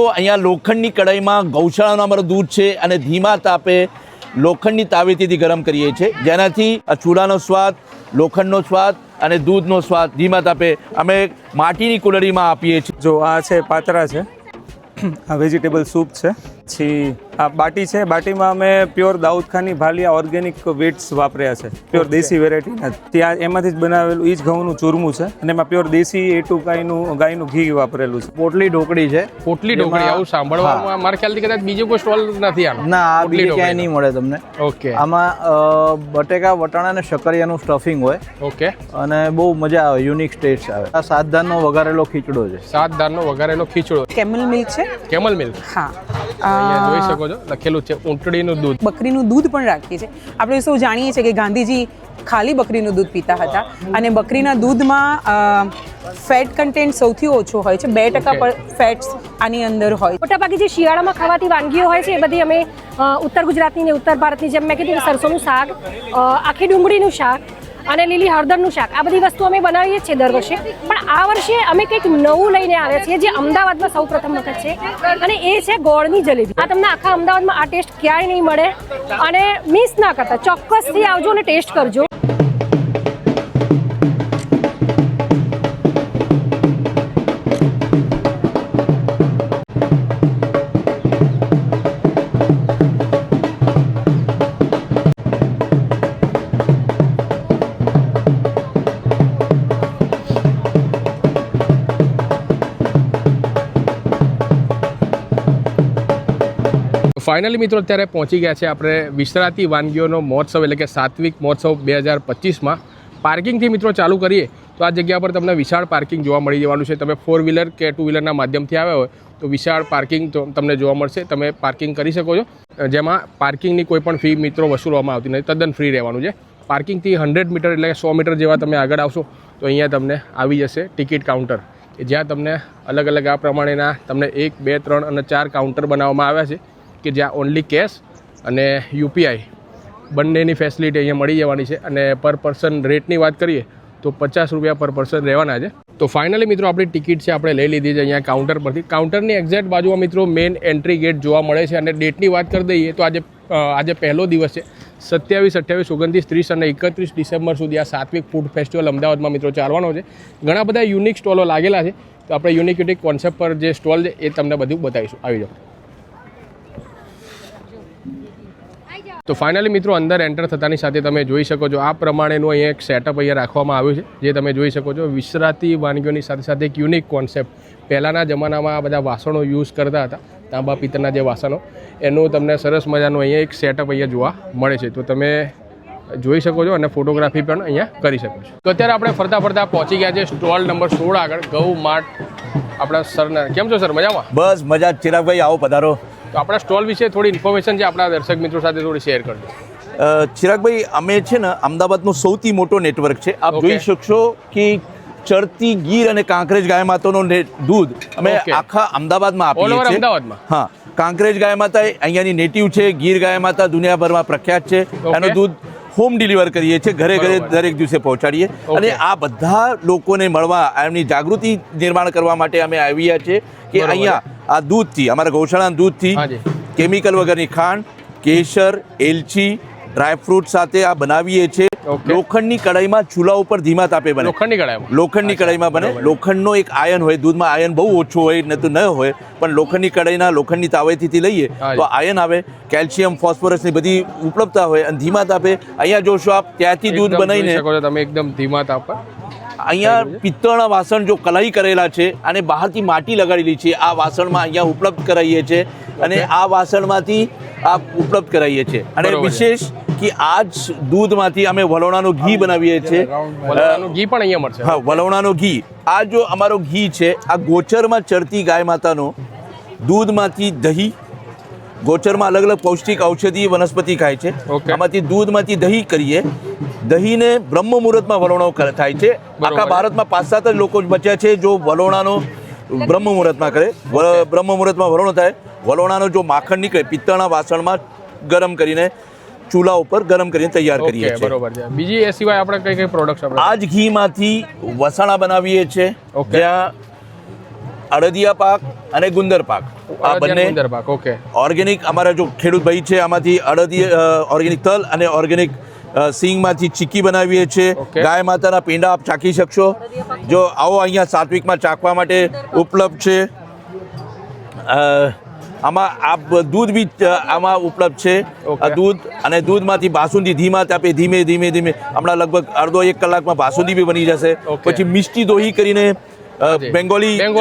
તો અહીંયા લોખંડની કઢાઈમાં ગૌશાળાનું અમારું દૂધ છે અને ધીમા તાપે લોખંડની તાવેતીથી ગરમ કરીએ છીએ, જેનાથી ચૂલાનો સ્વાદ, લોખંડનો સ્વાદ અને દૂધનો સ્વાદ ધીમા તાપે અમે માટીની કુલડીમાં આપીએ છીએ. જો આ છે પાતરા છે, આ વેજીટેબલ સૂપ છે, પછી આ બાટી છે. બાટીમાં અમે પ્યોર દાઉદખાની ભાલિયા ઓર્ગેનિક વીટ્સ વાપર્યા છે, પ્યોર દેશી વેરાયટીના. ત્યાં એમાંથી જ બનાવેલું એ જ ઘઉંનું ચૂરમું છે અને એમાં પ્યોર દેશી A2 ગાયનું ઘી વાપરેલું છે. પોટલી ઢોકળી છે. પોટલી ઢોકળી આવું સાંભળવામાં મારા ખ્યાલથી કદાચ બીજો કોઈ સ્ટોલ નથી આનો. ના, આ બીજે ક્યાંય નહીં મળે તમને. ઓકે. આમાં બટેકા, વટાણા અને શક્કરિયાનું સ્ટફિંગ હોય. ઓકે. અને બહુ મજા આવે, યુનિક ટેસ્ટ આવે. આ 7 દાણનો વઘારેલો ખીચડો છે. 7 દાણનો વઘારેલો ખીચડો. કેમલ મિલ્ક છે. Camel milk. હા, અહીંયા જોઈ શકો છો લખેલું છે ઊંટડીનું દૂધ. બકરીનું દૂધ પણ રાખીએ છીએ. આપણે સૌ જાણીએ છીએ કે ગાંધીજી ખાલી બકરીનું દૂધ પીતા હતા અને બકરીના દૂધમાં ફેટ કન્ટેન્ટ સૌથી ઓછો હોય છે. 2% ફેટ્સ આની અંદર હોય. મોટાભાગે જે શિયાળામાં ખાવાતી વાનગીઓ હોય છે એ બધી અમે ઉત્તર ગુજરાતની ને ઉત્તર ભારતની, જેમ મેં કીધું કે સરસોનું શાક, આખી ડુંગળીનું શાક અને લીલી હળદરનું શાક, આ બધી વસ્તુ અમે બનાવીએ છીએ દર વર્ષે. પણ આ વર્ષે અમે કંઈક નવું લઈને આવ્યા છીએ જે અમદાવાદમાં સૌ પ્રથમ વખત છે, અને એ છે ગોળની જલેબી. આ તમને આખા અમદાવાદમાં આ ટેસ્ટ ક્યાંય નહીં મળે અને મિસ ના કરતા ચોક્કસથી આવજો અને ટેસ્ટ કરજો. ફાઇનલી મિત્રો અત્યારે પહોંચી ગયા છે આપણે વિસરાતી વાનગીઓનો મહોત્સવ એટલે કે સાત્વિક મહોત્સવ 2025માં. પાર્કિંગથી મિત્રો ચાલુ કરીએ તો આ જગ્યા પર તમને વિશાળ પાર્કિંગ જોવા મળી જવાનું છે. તમે 4 વ્હીલર કે 2 વ્હીલરના માધ્યમથી આવ્યા હોય તો વિશાળ પાર્કિંગ તમને જોવા મળશે. તમે પાર્કિંગ કરી શકો છો, જેમાં પાર્કિંગની કોઈ પણ ફી મિત્રો વસૂલવામાં આવતી નથી, તદ્દન ફ્રી રહેવાનું છે. પાર્કિંગથી 100 મીટર એટલે કે 100 મીટર જેવા તમે આગળ આવશો તો અહીંયા તમને આવી જશે ટિકિટ કાઉન્ટર, કે જ્યાં તમને અલગ અલગ આ પ્રમાણેના તમને 1, 2, 3 અને 4 કાઉન્ટર બનાવવામાં આવ્યા છે, કે જ્યાં ઓનલી કેશ અને યુપીઆઈ બંનેની ફેસિલિટી અહીંયા મળી જવાની છે. અને પર પર્સન રેટની વાત કરીએ તો 50 રૂપિયા પર પર્સન રહેવાના છે. તો ફાઇનલી મિત્રો આપણી ટિકિટ છે આપણે લઈ લીધી છે અહીંયા કાઉન્ટર પરથી. કાઉન્ટરની એક્ઝેક્ટ બાજુમાં મિત્રો મેઇન એન્ટ્રી ગેટ જોવા મળે છે. અને ડેટની વાત કરી દઈએ તો આજે પહેલો દિવસ છે. 27, 28, 29, 30 અને 31 ડિસેમ્બર સુધી આ સાત્વિક ફૂડ ફેસ્ટિવલ અમદાવાદમાં મિત્રો ચાલવાનો છે. ઘણા બધા યુનિક સ્ટોલો લાગેલા છે, તો આપણે યુનિક કોન્સેપ્ટ પર જે સ્ટોલ છે એ તમને બધું બતાવીશું. આવી જાઓ. તો ફાઇનલી મિત્રો અંદર એન્ટર થતાની સાથે તમે જોઈ શકો છો આ પ્રમાણેનું અહીંયા એક સેટઅપ અહીંયા રાખવામાં આવ્યું છે, જે તમે જોઈ શકો છો. વિસરાતી વાનગીઓની સાથે સાથે એક યુનિક કોન્સેપ્ટ. પહેલાંના જમાનામાં આ બધા વાસણો યુઝ કરતા હતા, તાંબા પિત્તળના જે વાસણો, એનું તમને સરસ મજાનું અહીંયા એક સેટઅપ અહીંયા જોવા મળે છે. તો તમે જોઈ શકો છો અને ફોટોગ્રાફી પણ અહીંયા કરી શકો છો. તો અત્યારે આપણે ફરતા ફરતા પહોંચી ગયા છે સ્ટોલ નંબર 16 આગળ, ગૌ માર્ટ. આપણા સરના કેમ છો સર? મજામાં? બસ મજા. ચિરાગભાઈ આવો, પધારો. તો આપણા સ્ટોલ વિશે થોડી ઇન્ફોર્મેશન છે આપણા દર્શક મિત્રો સાથે થોડી શેર કરજો. ચિરાગભાઈ, અમે છે ને અમદાવાદનું સૌથી મોટો નેટવર્ક છે. આપ જોઈ શકશો કે ચરતી ગીર અને કાંકરેજ ગાય માતાનો દૂધ અમે આખા અમદાવાદમાં આપીએ છીએ. અમદાવાદમાં? હા, કાંકરેજ ગાય માતા અહીંયાની નેટિવ છે. ગીર ગાય માતા દુનિયાભરમાં પ્રખ્યાત છે. એનું દૂધ હોમ ડિલિવર કરીએ છીએ, ઘરે ઘરે દરેક દિવસે પહોંચાડીએ. અને આ બધા લોકોને મળવા, એમની જાગૃતિ નિર્માણ કરવા માટે અમે આવ્યા છીએ કે અહીંયા આ દૂધથી, અમારા ગૌશાળાના દૂધથી કેમિકલ વગરની ખાંડ, કેસર, એલચી, ડ્રાયફ્રૂટ સાથે આ બનાવીએ છીએ. લોખંડની કઢાઈમાં ચૂલા ઉપર ધીમા તાપે બને. લોખંડની કઢાઈમાં બને. લોખંડનો એક આયન હોય, દૂધમાં આયન બહુ ઓછો હોય ને તો ન હોય, પણ લોખંડની કઢાઈના લોખંડની તાવેથી લઈએ તો આયન આવે, કેલ્શિયમ, ફોસ્ફરસની બધી ઉપલબ્ધતા હોય. અને ધીમા તાપે અહીંયા જોશો આપ, ત્યાંથી દૂધ બનાવીને તમે એકદમ ધીમા તાપ પર અહીંયા પિત્તળના વાસણ જો કલાઈ કરેલા છે અને બહારથી માટી લગાડેલી છે, આ વાસણમાં અહીંયા ઉપલબ્ધ કરાવીએ છીએ. અને આ વાસણમાંથી આ ઉપલબ્ધ કરાવીએ છીએ. અને વિશેષ કે આ જ દૂધમાંથી અમે વલોણાનું ઘી બનાવીએ છીએ. વલોણાનું ઘી પણ અહીંયા મળશે. હા, વલોણાનું ઘી. આ જો અમારો ઘી છે, આ ગોચરમાં ચરતી ગાય માતાનો દૂધમાંથી દહીં, ગોચરમાં અલગ અલગ પૌષ્ટિક ઔષધીય વનસ્પતિ ખાય છે, આમાંથી દૂધમાંથી દહીં કરીએ. દહીંને બ્રહ્મ મુહૂર્તમાં વલોણો થાય છે. આખા ભારતમાં 5-7 જ લોકો બચ્યા છે જો વલોણાનો બ્રહ્મ મુહૂર્તમાં કરે. બ્રહ્મ મુહૂર્તમાં વલોણો થાય. વલોણાનો જો માખણ નીકળે પિત્તળના વાસણમાં ગરમ કરીને ચૂલા ઉપર ગરમ કરીને તૈયાર કરીએ છીએ. બરોબર છે. બીજી એ સિવાય આપણે કઈ કઈ પ્રોડક્ટ્સ આપણે આ જ ઘીમાંથી વસાણા બનાવીએ છીએ, જ્યાં અડદિયા પાક અને ગુંદર પાક આ બંને અંદર પાક ઓકે ઓર્ગેનિક અમારા જો ખેડૂત ભાઈ છે આમાંથી ઓર્ગેનિક તલ અને ઓર્ગેનિક સિંગમાંથી ચીક્કી બનાવીએ છીએ. Okay. ગાય માતાના પેંડા આપ ચાખી શકશો. જો આવો અહીંયા સાત્વિકમાં ચાખવા માટે ઉપલબ્ધ છે. આમાં આપ દૂધ બી આમાં ઉપલબ્ધ છે. Okay. આ દૂધ અને દૂધમાંથી બાસુંદી ધીમા તાપે ધીમે હમણાં લગભગ અડધો 1 કલાકમાં બાસુંદી બી બની જશે. Okay. પછી મિષ્ટી દોહી કરીને બેંગોલી dish.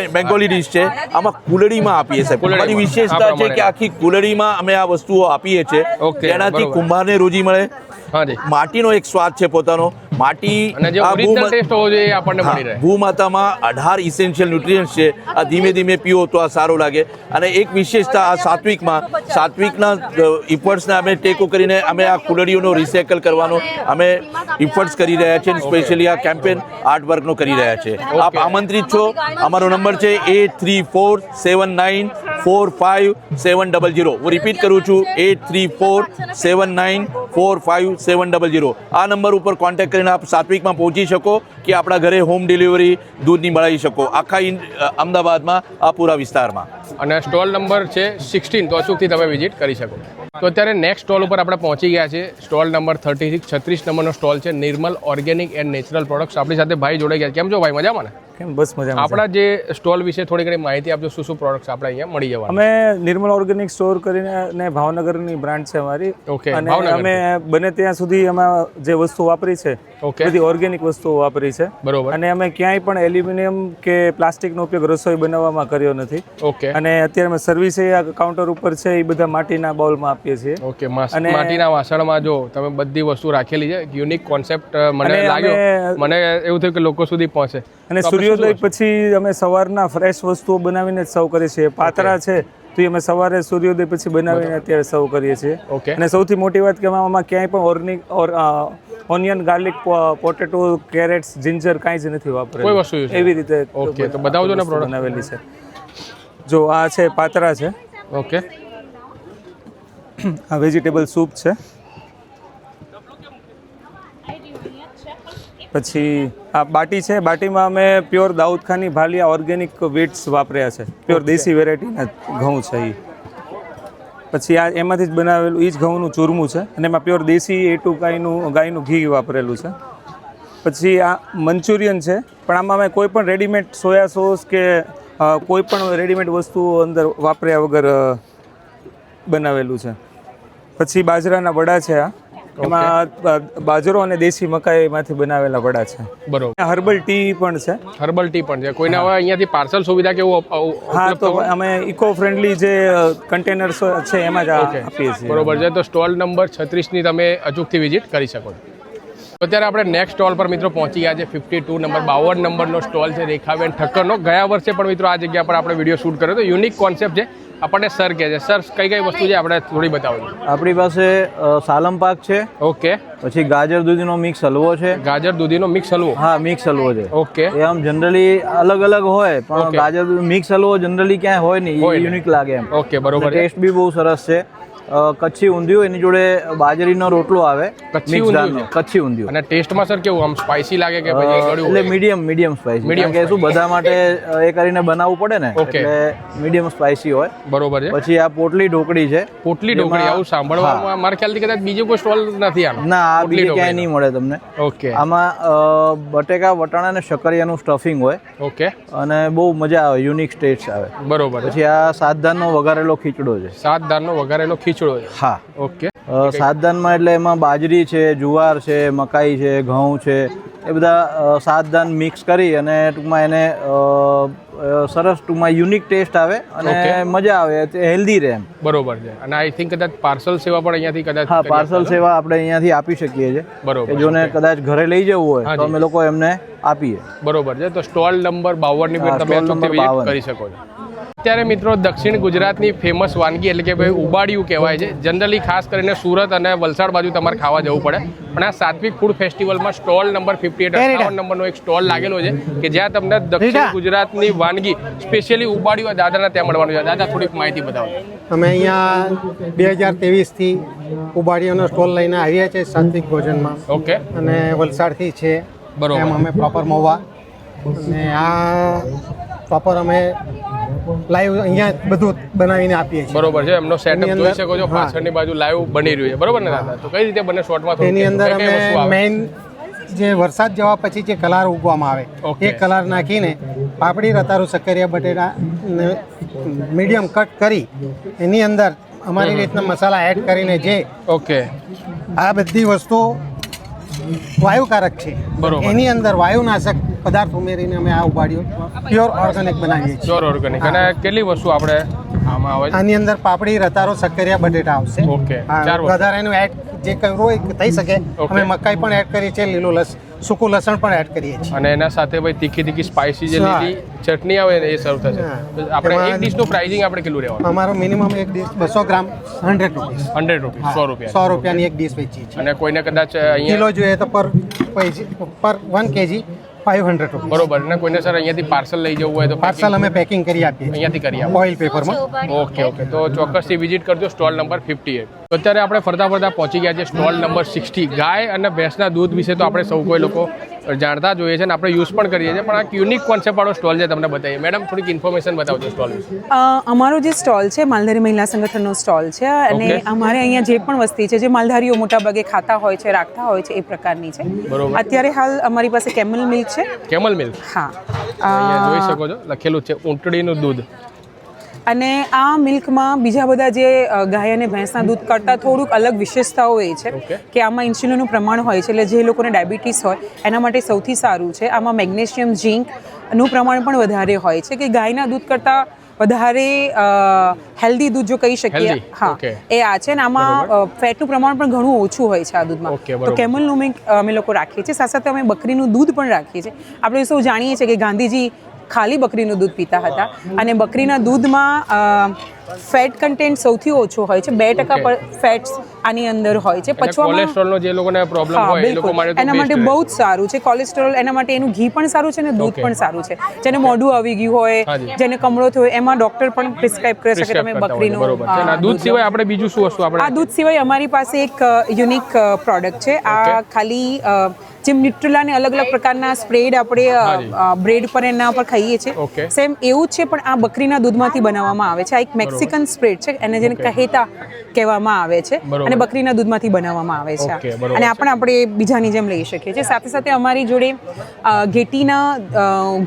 બેંગોલી ડીશ છે. આમાં કુલડીમાં આપીએ છે. કુલડીમાં. અમારી વિશેષતા આ છે પ્રમાણે. કે આખી કુલડીમાં અમે આ વસ્તુઓ આપીએ છીએ. Okay, તેનાથી બરોબર. કુંભારને રોજી મળે. હાજી માટીનો એક સ્વાદ છે પોતાનો. માટી અને જે આ ઓરિજિનલ ટેસ્ટ હોવો જોઈએ એ આપણને મળી રહે. ભૂમાતામાં 18 ઇસેન્શિયલ ન્યુટ્રિયન્ટ્સ છે. આ ધીમે પીઓ તો આ સારું લાગે. અને એક વિશેષતા આ સાત્વિકના ઇફર્ટ્સને અમે ટેકો કરીને અમે આ કુલડીઓનો રિસાયકલ કરવાનો અમે ઇફર્ટ્સ કરી રહ્યા છીએ. સ્પેશિયલી આ કેમ્પેન આર્ટ વર્કનો કરી રહ્યા છે. આપ આમંત્રિત છો. અમારો નંબર છે 8347945700. હું રિપીટ કરું છું 8347945700. આ નંબર ઉપર કોન્ટેક્ટ કરીને આપ સાત્વિકમાં પહોંચી શકો કે આપણા ઘરે હોમ ડિલિવરી દૂધની મળાવી શકો આખા અમદાવાદમાં આ પૂરા વિસ્તારમાં. અને સ્ટોલ નંબર છે 16 તો અચૂકથી તમે વિઝિટ કરી શકો. તો અત્યારે નેક્સ્ટ સ્ટોલ ઉપર આપણે પહોંચી ગયા છે. સ્ટોલ નંબર 36 નંબરનો સ્ટોલ છે નિર્મલ ઓર્ગેનિક એન્ડ નેચરલ પ્રોડક્ટ્સ. આપણી સાથે ભાઈ જોડાઈ ગયા. કેમ છો ભાઈ, મજામાં ને? કેમ બસ મજામાં. આપણા જે સ્ટોલ વિશે થોડી ઘણી માહિતી આપજો. શું પ્રોડક્ટ્સ આપણે અહીંયા મળી જવાના? અમે નિર્મલ ઓર્ગેનિક સ્ટોર કરીને ને ભાવનગરની બ્રાન્ચ છે અમારી. Okay, અને ભાવનગર. અમે બને ત્યાં સુધી એમાં જે વસ્તુ વાપરી છે Okay. બધી ઓર્ગેનિક વસ્તુઓ વાપરી છે. બરોબર. અને અમે ક્યાંય પણ એલ્યુમિનિયમ કે પ્લાસ્ટિકનો ઉપયોગ રસોઈ બનાવવામાં કર્યો નથી. ઓકે અને અત્યારે અમે સર્વિસ આ કાઉન્ટર ઉપર છે એ બધા માટીના બાઉલમાં આપીએ છીએ. ઓકે અને- માટીના વાસણમાં જો તમે બધી વસ્તુ રાખેલી છે. યુનિક કોન્સેપ્ટ મને અને લાગ્યો. અમે- મને એવું થયું કે લોકો સુધી પહોંચે. અને તો આપણે શું સૂર્યોદય શું પછી અમે સવારના ફ્રેશ વસ્તુઓ બનાવીને જ સર્વ કરીએ છીએ. પાતરા છે તો એ અમે સવારે સૂર્યોદય પછી બનાવીને અત્યારે સર્વ કરીએ છીએ. Okay. અને સૌથી મોટી વાત કે આમાં ક્યાંય પણ onion garlic potato carrots ginger કાંઈ જ નથી વાપરેલું. કોઈ વસ્તુ use નથી. એવી રીતે Okay, તો બતાવજો ને વસ્તુ product. બનાવેલી છે. જો આ છે પાતરા છે, ઓકે આ વેજીટેબલ સૂપ છે, પછી આ બાટી છે. બાટીમાં અમે પ્યોર દાઉદખાની ભાલિયા ઓર્ગેનિક વીટ્સ વાપર્યા છે. પ્યોર દેશી વેરાયટીના ઘઉં છે એ. પછી આ એમાંથી જ બનાવેલું એ જ ઘઉંનું ચૂરમું છે અને એમાં પ્યોર દેશી A2 ગાયનું ઘી વાપરેલું છે. પછી આ મંચુરિયન છે, પણ આમાં અમે કોઈ પણ રેડીમેડ સોયા સોસ કે કોઈ પણ રેડીમેડ વસ્તુઓ અંદર વાપર્યા વગર બનાવેલું છે. પછી બાજરાના વડા છે. આ એમાં બાજરો અને દેશી મકાઈમાંથી બનાવેલા વડા છે. બરોબર. હર્બલ ટી પણ છે. હર્બલ ટી પણ છે. કોઈને હવે અહીંયાથી પાર્સલ સુવિધા કેવું હા, તો અમે ઇકો ફ્રેન્ડલી જે કન્ટેનર્સ છે એમાં જ આપીએ છીએ. બરોબર છે. તો સ્ટોલ નંબર 36 ની તમે અચૂકથી વિઝિટ કરી શકો છો. તો અત્યારે આપણે નેક્સ્ટ સ્ટોલ પર મિત્રો પહોંચી ગયા છે. 52 નંબર 52 નંબરનો સ્ટોલ છે રેખાબેન ઠક્કરનો. ગયા વર્ષે પણ મિત્રો આ જગ્યા પર આપણે વિડીયો શૂટ કર્યો તો યુનિક કોન્સેપ્ટ છે. આપણને સર કહે છે, સર કઈ વસ્તુ છે આપણે થોડી બતાવજો. આપણી પાસે સાલમ પાક છે, ઓકે. પછી ગાજર દૂધીનો મિક્સ હલવો છે. ગાજર દૂધીનો મિક્સ હલવો. હા, મિક્સ હલવો છે. ઓકે. એ આમ જનરલી અલગ અલગ હોય, પણ Okay. ગાજર મિક્સ હલવો જનરલી ક્યાંય હોય નહીં, હોય એ નહીં. યુનિક લાગે એમ. ઓકે, બરોબર છે. ટેસ્ટ બી બહુ સરસ છે. કચ્છી ઊંધિયું, એની જોડે બાજરીનો રોટલો આવે. કચ્છી mix ઊંધિયું દાળનો. છે? કચ્છી ઊંધિયું. અને ટેસ્ટમાં સર કેવું આમ સ્પાઇસી લાગે કે પછી ગળ્યું એટલે હોય? Medium spicy. Medium કારણ કે શું spicy. બધા માટે એ કરીને બનાવવું પડે ને, Okay. એટલે મીડિયમ સ્પાઇસી હોય. બરોબર છે. પછી આ પોટલી ઢોકળી છે. પોટલી ઢોકળી, એમાં- આવું સાંભળવામાં મારા ખ્યાલથી કદાચ બીજો કોઈ સ્ટોલ નથી આનો. ના, આ પોટલી બીજે ક્યાંય ઢોકળીનો. નહીં મળે તમને. ઓકે આમાં બટેકા, વટાણા અને શકરિયાનું સ્ટફિંગ હોય ઓકે અને બહુ મજા આવે, યુનિક ટેસ્ટ આવે. બરોબર છે. પછી આ સાતધાનનો વઘારેલો ખીચડો છે. 7 દાળનો વઘારેલો ખીચડો છે. હા, ઓકે. સાતધાનમાં એટલે એમાં બાજરી છે, જુવાર છે, મકાઈ છે, ઘઉં છે, એ બધા સાતધાન મિક્સ કરી અને ટૂંકમાં એને સરસ ટૂંકમાં યુનિક ટેસ્ટ આવે અને Okay. મજા આવે, હેલ્ધી રહે એમ. બરોબર છે. અને આઈ થિંક કદાચ પાર્સલ સેવા પણ અહીંયાથી કદાચ હા, કરી પાર્સલ આપતા હશો? સેવા આપણે અહીંયાથી આપી શકીએ છીએ. બરોબર. કે જોને કદાચ ઘરે લઈ જવું હોય હાજી. તો અમે લોકો એમને આપીએ. બરોબર છે. તો સ્ટોલ નંબર 52 ની હા, પણ તમે સ્ટોલ અચૂકથી નંબર વિઝિટ 52. કરી શકો છો. અત્યારે મિત્રો દક્ષિણ ગુજરાતની ફેમસ વાનગી એટલે કે ભાઈ ઉબાડિયું કહેવાય છે. જનરલી ખાસ કરીને સુરત અને વલસાડ બાજુ તમારે ખાવા જવું પડે, પણ આ સાત્વિક ફૂડ ફેસ્ટિવલમાં સ્ટોલ નંબર 58 નંબરનો એક સ્ટોલ લાગેલો છે કે જ્યાં તમને દક્ષિણ ગુજરાતની વાનગી સ્પેશિયલી ઉબાડિયું દાદાના ત્યાં મળવાનું છે. દાદા થોડીક માહિતી બતાવો. અમે અહીંયા 2023થી ઉબાડીઓનો સ્ટોલ લઈને આવ્યા છે સાત્વિક ભોજનમાં, ઓકે. અને વલસાડથી છે. બરોબર. એમ અમે પ્રોપર મહુવા. અને આ પ્રોપર અમે લાઈવ અહીંયા બધું બનાવીને આપીએ છીએ. બરોબર છે, એમનો સેટઅપ એની જોઈ અંદર- શકો છો, હા. પાછળની બાજુ લાઈવ બની રહ્યું છે, બરોબર ને દાદા? તો કઈ રીતે બને શોર્ટમાં થોડું એની અંદર કઈ કઈ વસ્તુ અમે આવે? મેઇન જે વરસાદ જવા પછી જે કલર ઉગવામાં આવે Okay. એ કલર નાખીને પાપડી, રતારું, શક્કરિયા, બટેટા મીડિયમ કટ કરી એની અંદર અમારી રીતના મસાલા એડ કરીને જે ઓકે, આ બધી વસ્તુઓ વાયુકારક છે બરોબર. એની અંદર વાયુનાશક પદાર્થ ઉમેરીને અમે આ ઉબાડીઓ પ્યોર ઓર્ગેનિક બનાવીએ છીએ. Pure organic. અને કેટલી વસ્તુ આપણે આમાં આવે છે? આની અંદર પાપડી, રતારો, શક્કરિયા, બટેટા આવશે. Okay. હા, ચાર વસ્તુ. વધારાનું એડ જે કરવું હોય એ થઈ શકે. Okay. અમે મકાઈ પણ એડ કરીએ છીએ, લીલું સૂકું લસણ પણ એડ કરીએ છીએ. અને એના સાથે ભાઈ તીખી સ્પાઇસી જે હા. લીલી ચટણી આવે ને એ સર્વ થશે. હા. તો આપણે એમાં- એક ડિશનું પ્રાઇસિંગ આપણે કેટલું રહેવાનું? અમારો મિનિમમ એક ડીશ 200 ગ્રામ 100 રૂપીસ. 100 રૂપીસ, 100 રૂપિયા. 100 રૂપિયાની એક ડીશ વેચીએ છીએ. અને કોઈને કદાચ અહીંયા કિલો જોઈએ તો પર 1 કેજી 500 રૂપીસ. બરોબર, અને કોઈને સર અહીંયાથી પાર્સલ લઈ જવું હોય તો પાર્સલ અમે પેકિંગ કરી આપીએ છીએ અહીંયાથી કરી આપો. ઓઇલ પેપરમાં. ઓકે, તો ચોક્કસથી વિઝિટ કરજો સ્ટોલ નંબર 58. તો અત્યારે આપણે ફરતા પહોંચી ગયા છે સ્ટોલ નંબર 60. ગાય અને ભેંસના દૂધ વિશે તો આપણે સૌ કોઈ લોકો જાણતા જોઈએ છે અને આપણે યુઝ પણ કરીએ છીએ, પણ આ યુનિક કોન્સેપ્ટ વાળો સ્ટોલ છે, તમને બતાવીએ. મેડમ થોડીક ઇન્ફોર્મેશન બતાવજો સ્ટોલ વિશે. અમારો જે સ્ટોલ છે માલધારી મહિલા સંગઠનનો સ્ટોલ છે અને Okay. અમારે અહીંયા જે પણ વસ્તી છે જે માલધારીઓ મોટાભાગે ખાતા હોય છે, રાખતા હોય છે, એ પ્રકારની છે. બરોબર. અત્યારે હાલ અમારી પાસે કેમલ મિલ્ક છે. કેમલ મિલ્ક હા અહીંયા જોઈ શકો છો, લખેલું છે ઊંટડીનું દૂધ. અને આ મિલ્કમાં બીજા બધા જે ગાય અને ભેંસના દૂધ કરતાં થોડુંક અલગ વિશેષતાઓ એ છે Okay. કે આમાં ઇન્સ્યુલિનનું પ્રમાણ હોય છે, એટલે જે લોકોને ડાયાબિટીસ હોય એના માટે સૌથી સારું છે. આમાં મેગ્નેશિયમ, ઝીંકનું પ્રમાણ પણ વધારે હોય છે, કે ગાયના દૂધ કરતાં વધારે હેલ્ધી દૂધ જો કહી શકીએ. Healthy? હા, Okay. એ આ છે ને આમાં ફેટનું પ્રમાણ પણ ઘણું ઓછું હોય છે આ દૂધમાં. Okay, તો બરોબર. કેમલનું મિલ્ક અમે લોકો રાખીએ છીએ. સાથે સાથે અમે બકરીનું દૂધ પણ રાખીએ છીએ. આપણે સૌ જાણીએ છીએ કે ગાંધીજી ખાલી બકરીનું દૂધ પીતા હતા અને બકરીના દૂધમાં ફેટ કન્ટેન્ટ સૌથી ઓછો હોય છે. 2% ફેટ્સ આની અંદર હોય છે. પચવામાં કોલેસ્ટ્રોલનો જે લોકોને પ્રોબ્લેમ હા, હોય એ બિલકુલ. લોકો માટે એના માટે બહુ જ સારું છે. કોલેસ્ટ્રોલ એના માટે એનું ઘી પણ સારું છે અને દૂધ Okay. પણ સારું છે. જેને મોઢું આવી ગયું હોય, હાજી. જેને કમળો થયો હોય, એમાં ડોક્ટર પણ પ્રિસ્ક્રાઇબ કરે છે કે તમે બકરીનું બરોબર છે. અને આ દૂધ સિવાય આપણે બીજું શું વસ્તુ આ આપણે દૂધ સિવાય અમારી પાસે એક યુનિક પ્રોડક્ટ છે. આ ખાલી જેમ ન્યુટ્રેલા ને અલગ અલગ પ્રકારના સ્પ્રેડ આપણે બ્રેડ પર એના પર ખાઈએ છીએ, Okay. સેમ એવું જ છે, પણ આ બકરીના દૂધમાંથી બનાવવામાં આવે છે. આ એક મેક્સિકન સ્પ્રેડ છે એને જેને કહેતા કહેવામાં આવે છે બરોબર. અને બકરીના દૂધમાંથી બનાવવામાં આવે છે. Okay, બરોબર અને આપણે બીજાની જેમ લઈ શકીએ છીએ. સાથે સાથે અમારી જોડે ઘેટીના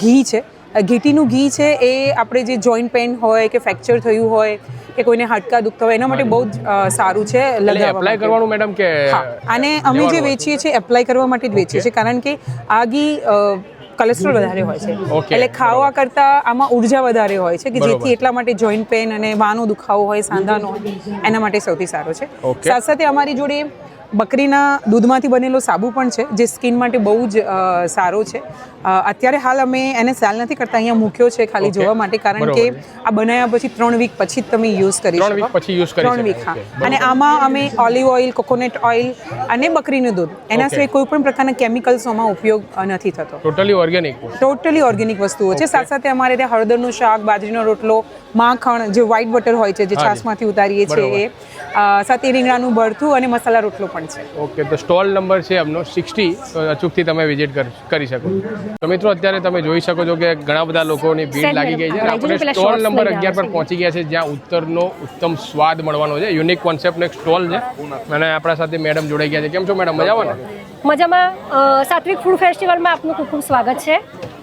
ઘી છે. ઘેટીનું ઘી છે એ આપણે જે જોઈન્ટ પેન હોય કે ફ્રેક્ચર થયું હોય કે કોઈને હાડકા દુખતા હોય એના માટે બહુ જ સારું છે લગાવવા એપ્લાય માટે. કરવાનું મેડમ કે હા, અને અમે જે વેચીએ છીએ એપ્લાય કરવા માટે જ વેચીએ છીએ, કારણ કે આ ઘી કોલેસ્ટ્રોલ વધારે હોય છે, Okay, એટલે ખાવા કરતાં આમાં ઉર્જા વધારે હોય છે, કે બરોબર. જેથી એટલા માટે જોઈન્ટ પેન અને વાનો દુખાવો હોય, સાંધાનો હોય, એના માટે સૌથી સારો છે. Okay. સાથે સાથે અમારી જોડે બકરીના દૂધમાંથી બનેલો સાબુ પણ છે, જે સ્કિન માટે બહુ જ સારો છે. અત્યારે હાલ અમે એને સેલ નથી કરતા, અહીંયા મૂક્યો છે ખાલી Okay. જોવા માટે, કારણ કે આ બનાવ્યા પછી 3 વીક પછી જ તમે યુઝ કરી 3 વીક પછી યુઝ કરી 3 વીક, શકાય. હા. Okay, અને આમાં અમે ઓલિવ ઓઇલ, કોકોનટ ઓઇલ અને બકરીનું દૂધ, એના Okay. સિવાય કોઈ પણ પ્રકારના કેમિકલ્સોમાં ઉપયોગ નથી થતો. Totally organic. ટોટલી ઓર્ગેનિક વસ્તુઓ છે. સાથે સાથે અમારે ત્યાં હળદરનું શાક, બાજરીનો રોટલો, માખણ, જે વ્હાઈટ બટર હોય છે જે છાશમાંથી ઉતારીએ છીએ એ, સાથે રીંગણાનું ભરથું અને મસાલા રોટલો પણ છે. ઓકે, તો સ્ટોલ નંબર છે એમનો 60, તો અચૂકથી તમે વિઝિટ કરી શકો. તો મિત્રો અત્યારે તમે જોઈ શકો છો કે ઘણા બધા લોકોની ભીડ લાગી ગઈ છે. અને આપણે પેલા સ્ટોલ shots નંબર લઈને 11 પર પહોંચી ગયા છે, જ્યાં ઉત્તરનો ઉત્તમ સ્વાદ મળવાનો છે. યુનિક કોન્સેપ્ટનો એક સ્ટોલ છે અને આપણા સાથે મેડમ જોડાઈ ગયા છે. કેમ છો મેડમ, મજામાં ને? મજામાં. સાત્વિક ફૂડ ફેસ્ટિવલમાં આપનું ખૂબ ખૂબ સ્વાગત છે.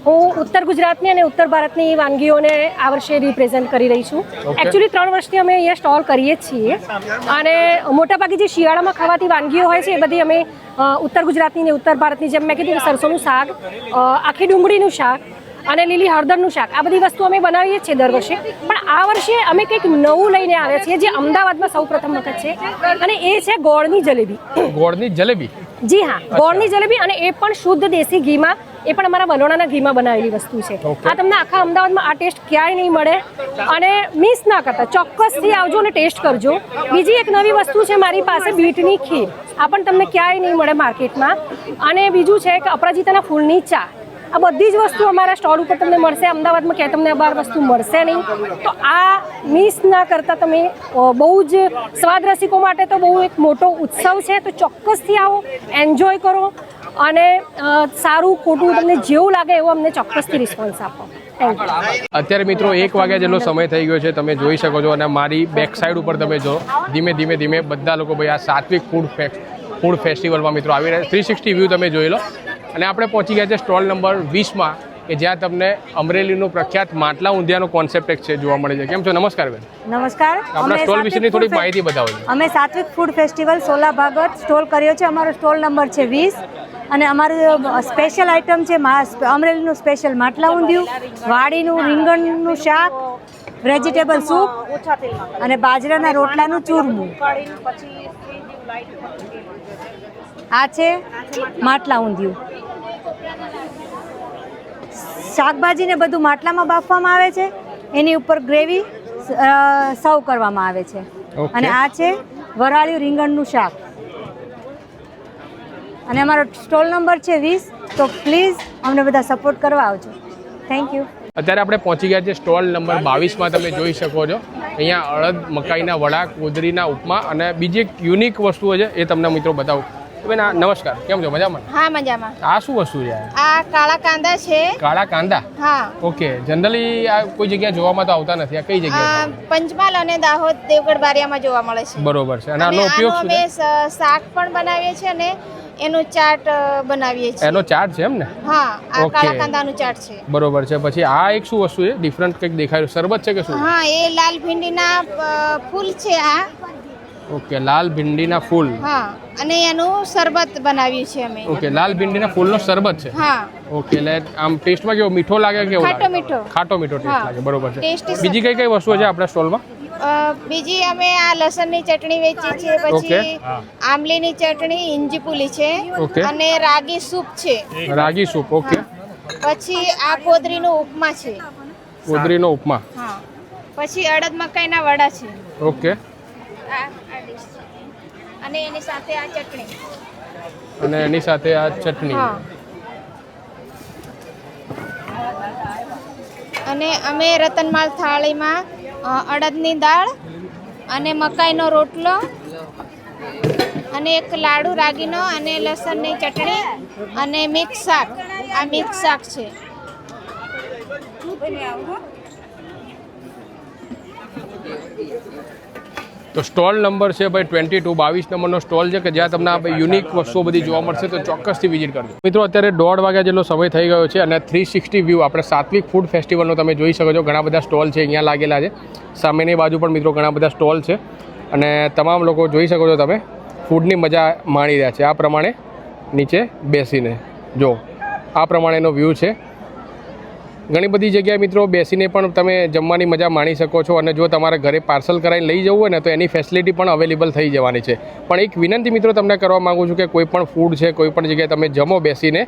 હું ઉત્તર ગુજરાતની અને ઉત્તર ભારતની વાનગીઓને આ વર્ષે રિપ્રેઝન્ટ કરી રહી છું. એકચ્યુઅલી 3 વર્ષથી અમે અહીંયા સ્ટોલ કરીએ જ છીએ અને મોટાભાગે જે શિયાળામાં ખાવાતી વાનગીઓ હોય છે એ બધી અમે ઉત્તર ગુજરાતની ને ઉત્તર ભારતની, જેમ મેં કીધું કે સરસોનું શાક, આખી ડુંગળીનું શાક અને લીલી હળદરનું શાક, આ બધી વસ્તુ અમે બનાવીએ છીએ દર વર્ષે. પણ આ વર્ષે અમે કંઈક નવું લઈને આવ્યા છીએ, જે અમદાવાદમાં સૌ પ્રથમ વખત છે, અને એ છે ગોળની જલેબી. ગોળની જલેબી? જી હા, ગોળની જલેબી, અને એ પણ શુદ્ધ દેશી ઘીમાં, એ પણ અમારા વલોણાના ઘીમાં બનાવેલી વસ્તુ છે. આ તમને આખા અમદાવાદમાં આ ટેસ્ટ ક્યાંય નહીં મળે, અને મિસ ના કરતા ચોક્કસથી આવજો અને ટેસ્ટ કરજો. બીજી એક નવી વસ્તુ છે મારી પાસે, બીટની ખીર. આ પણ તમને ક્યાંય નહીં મળે માર્કેટમાં. અને બીજું છે કે અપરાજિતાના ફૂલની ચા. આ બધી જ વસ્તુ અમારા સ્ટોલ ઉપર તમને મળશે. અમદાવાદમાં ક્યાંય તમને બાર વસ્તુ મળશે નહીં. તો આ મિસ ના કરતા તમે, બહુ જ સ્વાદ રસિકો માટે તો બહુ એક મોટો ઉત્સવ છે. તો ચોક્કસથી આવો, એન્જોય કરો અને સારું ખોટું તમને જેવું લાગે એવું અમને ચોક્કસથી રિસ્પોન્સ આપો. અત્યારે મિત્રો 1 વાગ્યા જેટલો સમય થઈ ગયો છે, તમે જોઈ શકો છો. અને મારી બેક સાઈડ ઉપર તમે જો ધીમે બધા લોકો ભાઈ આ સાત્વિક ફૂડ ફેસ્ટિવલમાં મિત્રો આવી રહ્યા. 360 વ્યૂ તમે જોઈ લો. અને આપણે પહોંચી ગયા છે સ્ટોલ નંબર 20માં, કે જ્યાં તમને અમરેલીનું પ્રખ્યાત માટલા ઊંધિયાનો કોન્સેપ્ટ એક છે જોવા મળે છે. કેમ છો? નમસ્કાર બેન. નમસ્કાર. આપણા સ્ટોલ વિશેની થોડી માહિતી બતાવો. અમે Satvik food festival Sola Bhagwat stall કર્યો છે. અમારો સ્ટોલ નંબર છે 20 અને અમારું સ્પેશિયલ આઇટમ છે અમરેલીનું સ્પેશિયલ માટલા ઊંધિયું, વાડીનું રીંગણનું શાક, વેજીટેબલ સૂપ અને બાજરાના રોટલાનું ચૂરમું. આ છે માટલા ઊંધિયું. શાકભાજી ને બધું માટલામાં બાફવામાં આવે છે, એની ઉપર ગ્રેવી સર્વ કરવામાં આવે છે. અને આ છે વરાળિયું રીંગણનું શાક. અને અમારો સ્ટોલ નંબર છે 20. તો પ્લીઝ અમને બધા સપોર્ટ કરવા આવજો. Thank you. અત્યારે આપણે પહોંચી ગયા છે સ્ટોલ નંબર 22માં. તમે જોઈ શકો છો અહીંયા અડદ મકાઈના વડા, કોદરીના ઉપમા અને બીજી એક યુનિક વસ્તુઓ છે, એ તમને મિત્રો બતાવું. બેન નમસ્કાર, કેમ છો? મજામાં? હા, મજામાં. આ શું વસ્તુ છે? આ કાળા કાંદા છે. કાળા કાંદા? હા. ઓકે. જનરલી આ કોઈ જગ્યાએ જોવામાં તો આવતા નથી. આ કઈ જગ્યાએ? પંચમહાલ અને દાહોદ, દેવગઢ બારિયામાં જોવા મળે છે. બરોબર છે. અને આનો ઉપયોગ શું અમે છે? શાક પણ બનાવીએ છીએ અને એનો ચાટ બનાવીએ છીએ. એનો ચાટ છે એમ ને? હા, આ ઓકે. કાળા કાંદાનું ચાટ છે. બરોબર છે. પછી આ એક શું વસ્તુ છે? ડિફરન્ટ કંઈક દેખાયું. શરબત છે કે શું? હા, એ લાલ ભીંડીના ફૂલ છે આ. ઓકે, લાલ ભીંડીના ફૂલ. હા, અને એનું શરબત બનાવ્યું છે અમે. ઓકે, લાલ ભીંડીના ફૂલનો શરબત છે. હા. ઓકે, એટલે આમ ટેસ્ટમાં કેવો મીઠો લાગે કે કેવો ખાટો લાગે? મીઠો. ખાટો મીઠો ટેસ્ટ હા. લાગે. બરોબર છે. ટેસ્ટી બીજી કઈ કઈ વસ્તુઓ છે આપણા સ્ટોલમાં? બીજી અમે આ લસણની ચટણી વેચીએ છીએ, પછી આમલીની ચટણી, ઇંજી પુલી છે ઓકે. અને રાગી સૂપ છે. રાગી સૂપ. ઓકે. પછી આ કોદરીનો ઉપમા છે. કોદરીનો ઉપમા. હા. પછી અડદ મકાઈના વડા છે. ઓકે. આ ડીશ છે. અને એની સાથે આ ચટણી. અને એની સાથે આ ચટણી. હા. અને અમે રતનમાલ થાળીમાં અડદની દાળ અને મકાઈનો રોટલો અને એક લાડુ રાગીનો અને લસણની ચટણી અને મિક્સ શાક. આ મિક્સ શાક છે. તો સ્ટોલ નંબર છે ભાઈ 22 નંબરનો સ્ટોલ છે, કે જ્યાં તમને આ યુનિક વસ્તુઓ બધી જોવા મળશે. તો ચોક્કસથી વિઝિટ કરજો મિત્રો. અત્યારે 1:30 વાગ્યા જેટલો સમય થઈ ગયો છે અને 360 વ્યૂ આપણે સાત્વિક ફૂડ ફેસ્ટિવલનો તમે જોઈ શકો છો. ઘણા બધા સ્ટોલ છે અહીંયા લાગેલા છે. સામેની બાજુ પણ મિત્રો ઘણા બધા સ્ટોલ છે અને તમામ લોકો જોઈ શકો છો તમે ફૂડની મજા માણી રહ્યા છે. આ પ્રમાણે નીચે બેસીને જો આ પ્રમાણેનો વ્યૂ છે. ઘણી બધી જગ્યાએ મિત્રો બેસીને પણ તમે જમવાની મજા માણી શકો છો. અને જો તમારે ઘરે પાર્સલ કરાવીને લઈ જવું હોય ને તો એની ફેસિલિટી પણ અવેલેબલ થઈ જવાની છે. પણ એક વિનંતી મિત્રો તમને કરવા માગું છું કે કોઈ પણ ફૂડ છે, કોઈ પણ જગ્યાએ તમે જમો બેસીને,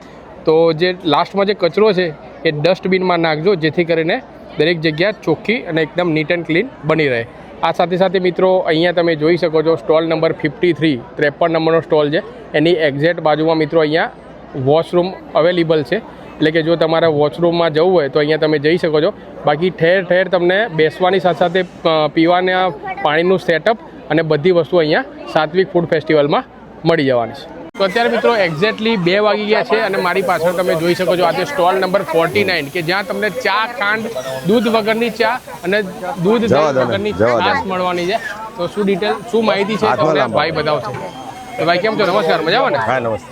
તો જે લાસ્ટમાં જે કચરો છે એ ડસ્ટબિનમાં નાખજો, જેથી કરીને દરેક જગ્યા ચોખ્ખી અને એકદમ નીટ એન્ડ ક્લીન બની રહે. આ સાથે સાથે મિત્રો અહીંયા તમે જોઈ શકો છો સ્ટોલ નંબર 53 નંબરનો સ્ટોલ છે. એની એક્ઝેક્ટ બાજુમાં મિત્રો અહીંયા વોશરૂમ અવેલેબલ છે. એટલે કે જો તમારે વોશરૂમમાં જવું હોય તો અહીંયા તમે જઈ શકો છો. બાકી ઠેર ઠેર તમને બેસવાની સાથે સાથે પીવાના પાણીનું સેટઅપ અને બધી વસ્તુ અહીંયા સાત્વિક ફૂડ ફેસ્ટિવલમાં મળી જવાની છે. તો અત્યારે મિત્રો એક્ઝેક્ટલી 2 વાગી ગયા છે અને મારી પાછળ તમે જોઈ શકો છો આ છે સ્ટોલ નંબર 49, કે જ્યાં તમને ચા, ખાંડ, દૂધ વગરની ચા અને દૂધ વગરની છાશ મળવાની છે. તો શું ડિટેલ, શું માહિતી છે તમને ભાઈ બતાવશે. તો ભાઈ કેમ છો? નમસ્કાર, મજામાં ને? હા, નમસ્તે.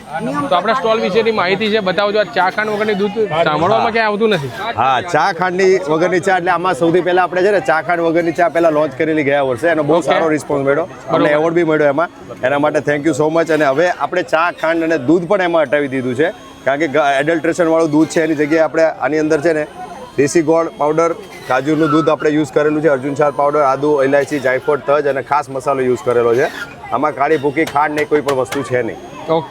તો આપણા સ્ટોલ વિશેની માહિતી છે, બતાવજો. આ ચા ખાંડ વગરની દૂધ સાંભળવામાં ક્યાંય આવતું નથી. હા, ચા ખાંડની વગરની ચા એટલે આમાં સૌથી પહેલા આપણે છે ને ચા ખાંડ વગરની ચા પહેલા લોન્ચ કરેલી ગયા વર્ષે. એનો બહુ સારો રિસ્પોન્સ મળ્યો, અમને એવોર્ડ બી મળ્યો એમાં. એના માટે થેન્ક યુ સો મચ. અને હવે આપણે ચા, ખાંડ અને દૂધ પણ એમાં હટાવી દીધું છે, કારણ કે એડલ્ટ્રેશન વાળું દૂધ છે એની જગ્યાએ આપણે આની અંદર છે ને દેશી ગોળ પાવડર, કાજુનું દૂધ આપણે યુઝ કરેલું છે, અર્જુન ચાર પાવડર, આદુ, ઇલાયચી, જાયફળ, તજ અને ખાસ મસાલો યુઝ કરેલો છે. આમાં કાળી ભૂકી, ખાંડ ને કોઈ પણ વસ્તુ છે નહીં.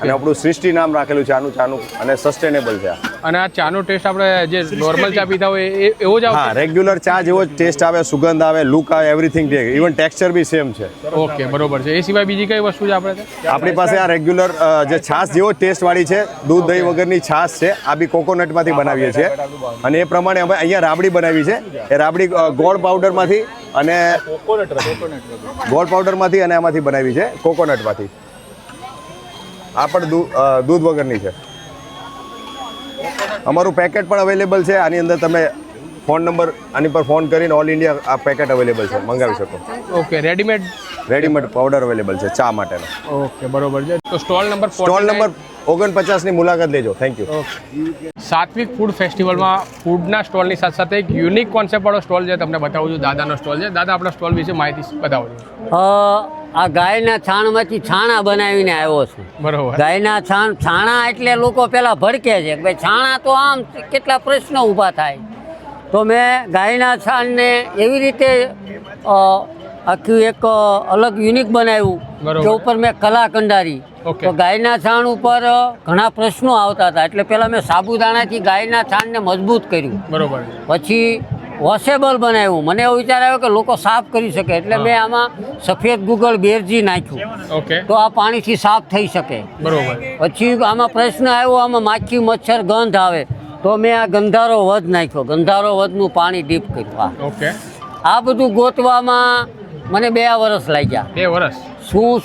અને આપણું સૃષ્ટિ નામ રાખેલું છે આનું ચાનું, અને સસ્ટેનેબલ છે. અને આ ચાનો ટેસ્ટ આપણે જે નોર્મલ ચા પીતા હોય એવો જ આવે? હા, રેગ્યુલર ચા જેવો જ ટેસ્ટ આવે, સુગંધ આવે, લુક આવે, એવરીથિંગ ઇવન ટેક્સચર બી સેમ છે. ઓકે, બરોબર છે. એ સિવાય બીજી કઈ વસ્તુ છે આપણે? આપણી પાસે આ રેગ્યુલર જે છાશ જેવો ટેસ્ટ વાળી છે, દૂધ દહીં વગરની છાશ છે. આ બી કોકોનટમાંથી બનાવીએ છીએ અને એ પ્રમાણે અમે અહીંયા રાબડી બનાવી છે. એ રાબડી ગોળ પાવડરમાંથી અને ગોળ પાવડરમાંથી અને આમાંથી બનાવી છે, કોકોનટમાંથી. આ પણ દૂધ વગરની છે. અમારું પેકેટ પણ અવેલેબલ છે. આની અંદર તમે ફોન નંબર આની પર ફોન કરીને ઓલ ઇન્ડિયા આ પેકેટ અવેલેબલ છે, મંગાવી શકો. Okay, readymade readymade powder available છે ચા માટેનો. ઓકે, બરોબર છે. તો સ્ટોલ નંબર સ્ટોલ નંબર 49ની મુલાકાત લેજો. Thank you. સાત્વિક ફૂડ ફેસ્ટિવલમાં ફૂડના સ્ટોલની સાથે સાથે એક યુનિક કોન્સેપ્ટવાળો સ્ટોલ છે, તમને બતાવું છું. દાદાનો સ્ટોલ છે. દાદા, આપણા સ્ટોલ વિશે માહિતી બતાવો છો. આ ગાયના છાણમાંથી છાણા બનાવીને આવ્યો છું. બરોબર. ગાયના છાણા એટલે લોકો પહેલાં ભડકે છે કે ભાઈ છાણા તો આમ કેટલા પ્રશ્નો ઊભા થાય, તો મેં ગાયના છાણને એવી રીતે આખું એક અલગ યુનિક બનાવ્યું કે ઉપર મેં કલા કંડારી. તો ગાયના છાણ ઉપર ઘણા પ્રશ્નો આવતા હતા, એટલે પહેલાં મેં સાબુદાણાથી ગાયના છાણને મજબૂત કર્યું. બરોબર. પછી વોશેબલ બનાવ્યું. મને એવો વિચાર આવ્યો કે લોકો સાફ કરી શકે, એટલે મેં આમાં સફેદ ગુગળ બેરજી નાખ્યું. ઓકે. તો આ પાણીથી સાફ થઈ શકે. બરોબર. પછી આમાં પ્રશ્ન આવ્યો, આમાં માખી મચ્છર ગંધ આવે, તો મેં આ ગંધારો વધ નાખ્યો. ગંધારો વધનું પાણી ડીપ કર્યું. ઓકે. આ બધું ગોતવામાં મને 2 વર્ષ લાગ્યા. 2 વર્ષ.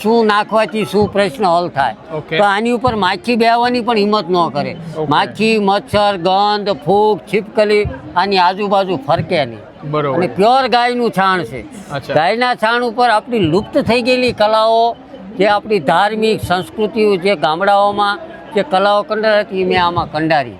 શું નાખવાથી શું પ્રશ્ન હલ થાય. તો આની ઉપર માખી બેહવાની પણ હિંમત ન કરે. માખી મચ્છર ગંધ ફૂગ છીપકલી આની આજુબાજુ ફરકે નહીં. બરોબર. અને પ્યોર ગાયનું છાણ છે. ગાયના છાણ ઉપર આપણી લુપ્ત થઈ ગયેલી કલાઓ, જે આપણી ધાર્મિક સંસ્કૃતિઓ, જે ગામડાઓમાં જે કલાઓ કંડારાતી, મેં આમાં કંડારી.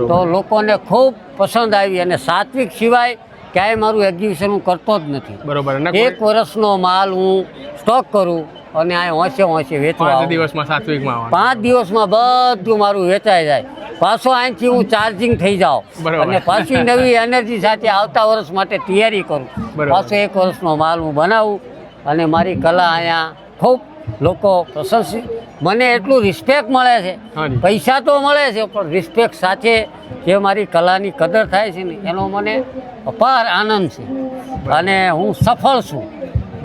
તો લોકોને ખૂબ પસંદ આવી. અને સાત્વિક સિવાય ક્યાંય મારું એક્ઝિબિશન હું કરતો જ નથી. બરોબર. 1 વર્ષનો માલ હું સ્ટોક કરું અને આ હોંશે વેચવા. 5 દિવસમાં સાત્વિકમાં 5 દિવસમાં બધું મારું વેચાઈ જાય. પાછો અહીંથી હું ચાર્જિંગ થઈ જાઉં અને પાછી નવી એનર્જી સાથે આવતા વર્ષ માટે તૈયારી કરું. પાછો 1 વર્ષનો માલ હું બનાવું અને મારી કલા અહીંયા ખૂબ લોકો પ્રશંસી. મને એટલું રિસ્પેક્ટ મળે છે. પૈસા તો મળે છે, પણ રિસ્પેક્ટ સાથે જે મારી કલાની કદર થાય છે ને, એનો મને અપાર આનંદ છે. અને હું સફળ છું,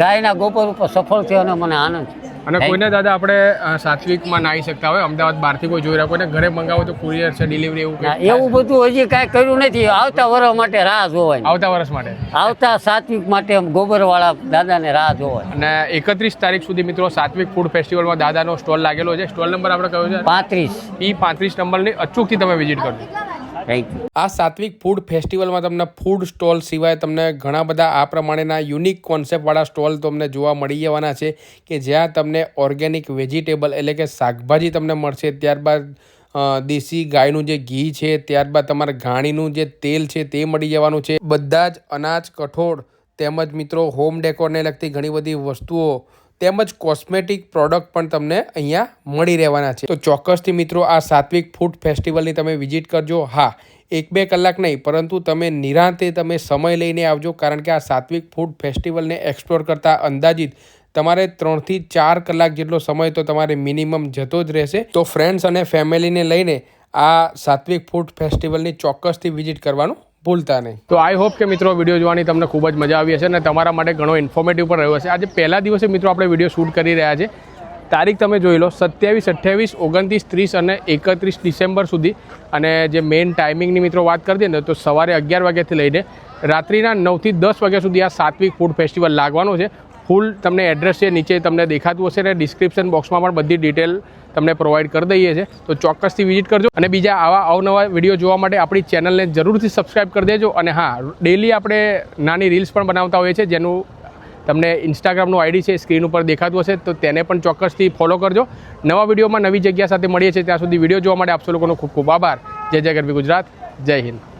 ગાયના ગોબર ઉપર સફળ થયો અને મને આનંદ છે. અને કોઈને દાદા આપણે સાત્વિકમાં ના આવી શકતા હોય, અમદાવાદ બહારથી કોઈ જોઈ રહ્યા, કોઈને ઘરે મંગાવો તો કુરિયર છે, ડિલિવરી એવું બધું હજી કાંઈ કર્યું નથી. આવતા વર્ષ માટે રાહ જોવાય. આવતા વર્ષ માટે, આવતા સાત્વિક માટે ગોબરવાળા દાદાને રાહ જોવાય. અને 31 તારીખ સુધી મિત્રો સાત્વિક ફૂડ ફેસ્ટિવલમાં દાદાનો સ્ટોલ લાગેલો છે. સ્ટોલ નંબર આપણે કયો છે? 35. એ 35 નંબરની અચૂકથી તમે વિઝિટ કરજો. આ સાત્વિક ફૂડ ફેસ્ટિવલમાં તમને ફૂડ સ્ટોલ સિવાય તમને ઘણા બધા આ પ્રમાણેના યુનિક કોન્સેપ્ટવાળા સ્ટોલ તમને જોવા મળી જવાના છે, કે જ્યાં તમને ઓર્ગેનિક વેજીટેબલ એટલે કે શાકભાજી તમને મળશે. ત્યારબાદ દેશી ગાયનું જે ઘી છે, ત્યારબાદ તમારા ઘાણીનું જે તેલ છે તે મળી જવાનું છે. બધા જ અનાજ, કઠોળ તેમજ મિત્રો હોમ ડેકોરને લગતી ઘણી બધી વસ્તુઓ તેમજ કોસ્મેટિક પ્રોડક્ટ પણ તમને અહીંયા મળી રહેવાના છે. તો ચોક્કસથી મિત્રો આ સાત્વિક ફૂડ ફેસ્ટિવલની તમે વિઝિટ કરજો. હા, 1-2 કલાક નહીં, પરંતુ તમે નિરાંતે તમે સમય લઈને આવજો, કારણ કે આ સાત્વિક ફૂડ ફેસ્ટિવલને એક્સપ્લોર કરતાં અંદાજિત તમારે 3 થી 4 કલાક જેટલો સમય તો તમારે મિનિમમ જતો જ રહેશે. તો ફ્રેન્ડ્સ અને ફેમિલીને લઈને આ સાત્વિક ફૂડ ફેસ્ટિવલની ચોક્કસથી વિઝિટ કરવાનું ભૂલતા નહીં. તો આઈ હોપ કે મિત્રો વિડીયો જોવાની તમને ખૂબ જ મજા આવી હશે અને તમારા માટે ઘણો ઇન્ફોર્મેટિવ પણ રહ્યો હશે. આજે પહેલા દિવસે મિત્રો આપણે વિડીયો શૂટ કરી રહ્યા છે. તારીખ તમે જોઈ લો 27, 28, 29, 30 અને 31 ડિસેમ્બર સુધી. અને જે મેઇન ટાઈમિંગની મિત્રો વાત કરીએ ને, તો સવારે 11 વાગ્યાથી લઈને રાત્રિના 9 થી 10 વાગ્યા સુધી આ સાત્વિક ફૂડ ફેસ્ટિવલ લાગવાનો છે. ફૂલ તમને એડ્રેસ છે નીચે તમને દેખાતું હશે, અને ડિસ્ક્રિપ્શન બોક્સમાં પણ બધી ડિટેલ તમને પ્રોવાઈડ કરી દઈએ છીએ. તો ચોક્કસથી વિઝિટ કરજો. અને બીજા આવા અવનવા વિડીયો જોવા માટે આપણી ચેનલને જરૂરથી સબસ્ક્રાઈબ કરી દેજો. અને હા, ડેલી આપણે નાની રીલ્સ પણ બનાવતા હોઈએ છીએ, જેનું તમને ઇન્સ્ટાગ્રામનું આઈડી છે સ્ક્રીન ઉપર દેખાતું હશે, તો તેને પણ ચોક્કસથી ફોલો કરજો. નવા વિડીયોમાં નવી જગ્યા સાથે મળીએ છીએ. ત્યાં સુધી વિડીયો જોવા માટે આપ સૌ લોકોનો ખૂબ ખૂબ આભાર. જય જય ગરવી ગુજરાત. જય હિન્દ.